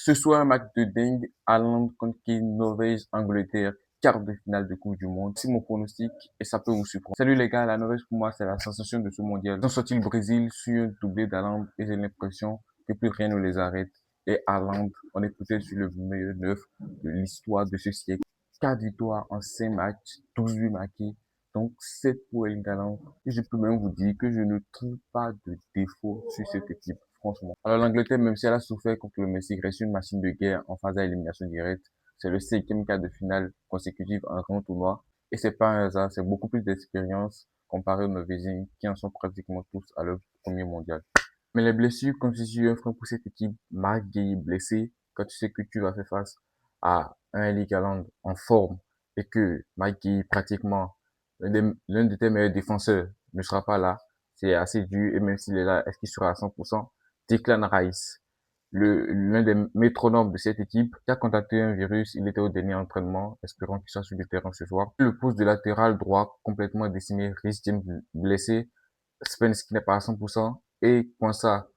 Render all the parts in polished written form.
Ce soit un match de dingue, Haaland contre Kane, Norvège, Angleterre, quart de finale de Coupe du Monde. C'est mon pronostic et ça peut vous surprendre. Salut les gars, la Norvège pour moi c'est la sensation de ce mondial. Ils ont sorti le Brésil sur un doublé d'Haaland et j'ai l'impression que plus rien ne les arrête. Et Haaland, on est peut-être sur le meilleur neuf de l'histoire de ce siècle. 4 victoires en 5 matchs, 12 buts marqués, donc 7 pour El Galant. Et je peux même vous dire que je ne trouve pas de défaut sur cette équipe, franchement. Alors l'Angleterre, même si elle a souffert contre le Mexique, reste une machine de guerre en phase à élimination directe. C'est le cinquième quart de finale consécutif en grand tournoi. Et c'est pas un hasard, c'est beaucoup plus d'expérience comparé aux Norvégiens qui en sont pratiquement tous à leur premier mondial. Mais les blessures constituent un frein pour cette équipe. Marc Guéhi blessé, quand tu sais que tu vas faire face à un Erling Haaland en forme et que Marc Guéhi pratiquement l'un de tes meilleurs défenseurs ne sera pas là, c'est assez dur et même s'il est là, est-ce qu'il sera à 100%? Declan Rice, l'un des métronomes de cette équipe, qui a contacté un virus, il était au dernier entraînement, espérons qu'il soit sur le terrain ce soir. Le poste de latéral droit complètement décimé, Reece James blessé, Spence qui n'est pas à 100%, et Kwanzaa,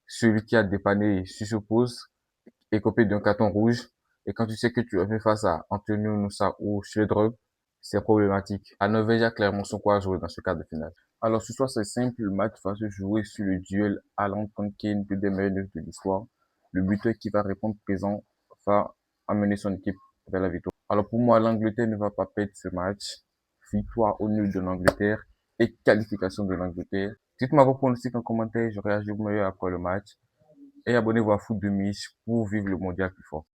celui qui a dépanné sur ce poste, écopé d'un carton rouge. Et quand tu sais que tu as fait face à Antonio Nusa ou Schledrup, c'est problématique. La Norvège a clairement son quoi à jouer dans ce quart de finale. Alors ce soir c'est simple, le match va se jouer sur le duel Haaland contre Kane, deux des meilleurs neufs de l'histoire. Le buteur qui va répondre présent va amener son équipe vers la victoire. Alors pour moi, l'Angleterre ne va pas perdre ce match. Victoire au nul de l'Angleterre et qualification de l'Angleterre. Dites-moi vos pronostics en commentaire, je réagis au meilleur après le match. Et abonnez-vous à Foot de Mich pour vivre le mondial plus fort.